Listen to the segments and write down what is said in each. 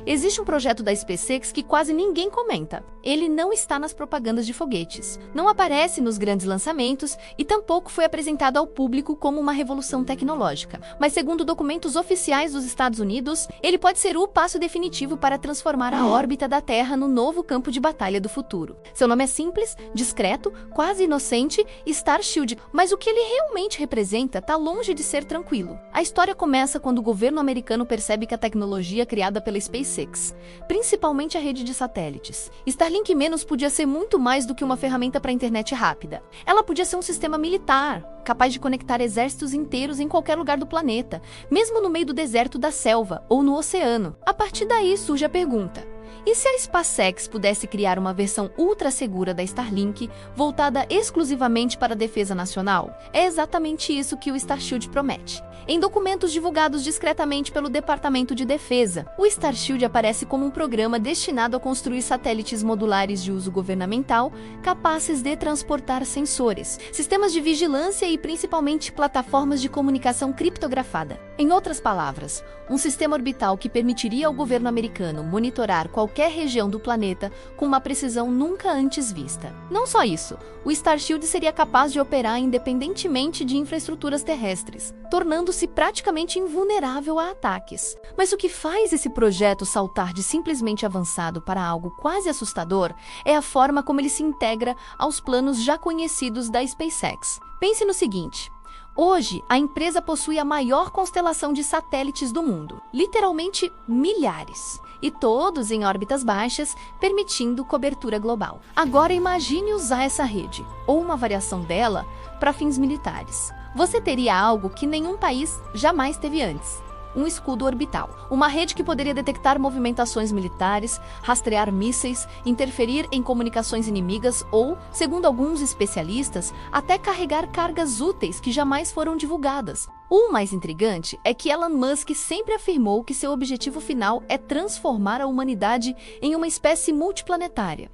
Existe um projeto da SpaceX que quase ninguém comenta. Ele não está nas propagandas de foguetes, não aparece nos grandes lançamentos e tampouco foi apresentado ao público como uma revolução tecnológica. Mas segundo documentos oficiais dos Estados Unidos, ele pode ser o passo definitivo para transformar a órbita da Terra no novo campo de batalha do futuro. Seu nome é simples, discreto, quase inocente, Starship, mas o que ele realmente representa está longe de ser tranquilo. A história começa quando o governo americano percebe que a tecnologia criada pela SpaceX, principalmente a rede de satélites, Starlink menos podia ser muito mais do que uma ferramenta para a internet rápida. Ela podia ser um sistema militar, capaz de conectar exércitos inteiros em qualquer lugar do planeta, mesmo no meio do deserto da selva ou no oceano. A partir daí surge a pergunta: e se a SpaceX pudesse criar uma versão ultra segura da Starlink, voltada exclusivamente para a defesa nacional? É exatamente isso que o Starship promete. Em documentos divulgados discretamente pelo Departamento de Defesa, o Starship aparece como um programa destinado a construir satélites modulares de uso governamental, capazes de transportar sensores, sistemas de vigilância e principalmente plataformas de comunicação criptografada. Em outras palavras, um sistema orbital que permitiria ao governo americano monitorar qualquer região do planeta com uma precisão nunca antes vista. Não só isso, o Starship seria capaz de operar independentemente de infraestruturas terrestres, tornando-se praticamente invulnerável a ataques. Mas o que faz esse projeto saltar de simplesmente avançado para algo quase assustador é a forma como ele se integra aos planos já conhecidos da SpaceX. Pense no seguinte: hoje, a empresa possui a maior constelação de satélites do mundo, literalmente milhares, e todos em órbitas baixas, permitindo cobertura global. Agora imagine usar essa rede, ou uma variação dela, para fins militares. Você teria algo que nenhum país jamais teve antes: um escudo orbital. Uma rede que poderia detectar movimentações militares, rastrear mísseis, interferir em comunicações inimigas ou, segundo alguns especialistas, até carregar cargas úteis que jamais foram divulgadas. O mais intrigante é que Elon Musk sempre afirmou que seu objetivo final é transformar a humanidade em uma espécie multiplanetária.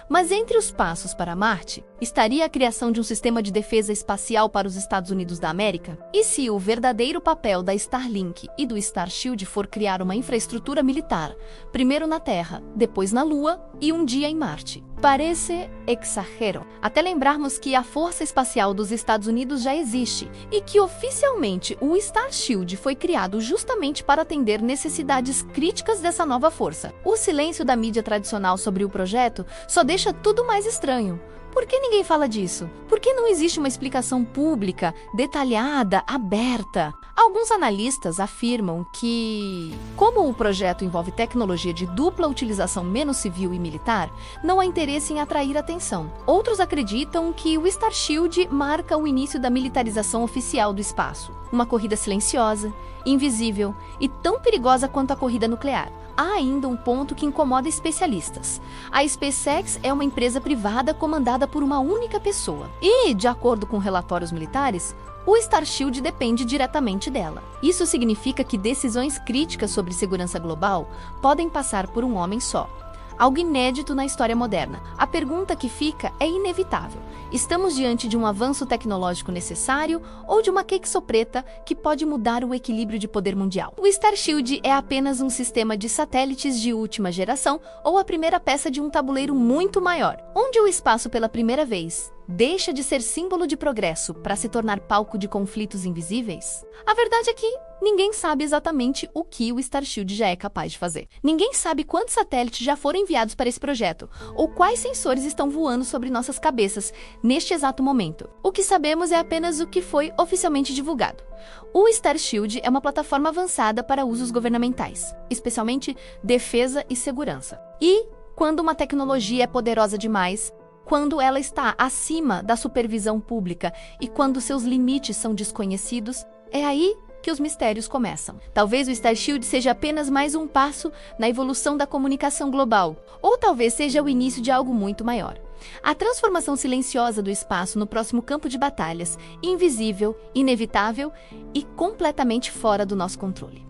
Mas entre os passos para Marte, estaria a criação de um sistema de defesa espacial para os Estados Unidos da América? E se o verdadeiro papel da Starlink e do Starship for criar uma infraestrutura militar, primeiro na Terra, depois na Lua e um dia em Marte? Parece exagero. Até lembrarmos que a Força Espacial dos Estados Unidos já existe e que oficialmente o Starship foi criado justamente para atender necessidades críticas dessa nova força. O silêncio da mídia tradicional sobre o projeto só deixa tudo mais estranho. Por que ninguém fala disso? Por que não existe uma explicação pública, detalhada, aberta? Alguns analistas afirmam que, como o projeto envolve tecnologia de dupla utilização menos civil e militar, não há interesse em atrair atenção. Outros acreditam que o Starship marca o início da militarização oficial do espaço. Uma corrida silenciosa, invisível e tão perigosa quanto a corrida nuclear. Há ainda um ponto que incomoda especialistas. A SpaceX é uma empresa privada comandada por uma única pessoa. E, de acordo com relatórios militares, o Starship depende diretamente dela. Isso significa que decisões críticas sobre segurança global podem passar por um homem só. Algo inédito na história moderna. A pergunta que fica é inevitável: estamos diante de um avanço tecnológico necessário ou de uma queque-sopreta que pode mudar o equilíbrio de poder mundial? O Starship é apenas um sistema de satélites de última geração ou a primeira peça de um tabuleiro muito maior, onde o espaço pela primeira vez deixa de ser símbolo de progresso para se tornar palco de conflitos invisíveis? A verdade é que ninguém sabe exatamente o que o Starship já é capaz de fazer. Ninguém sabe quantos satélites já foram enviados para esse projeto, ou quais sensores estão voando sobre nossas cabeças neste exato momento. O que sabemos é apenas o que foi oficialmente divulgado. O Starship é uma plataforma avançada para usos governamentais, especialmente defesa e segurança. E, quando uma tecnologia é poderosa demais, quando ela está acima da supervisão pública e quando seus limites são desconhecidos, é aí que os mistérios começam. Talvez o Starship seja apenas mais um passo na evolução da comunicação global, ou talvez seja o início de algo muito maior. A transformação silenciosa do espaço no próximo campo de batalhas, invisível, inevitável e completamente fora do nosso controle.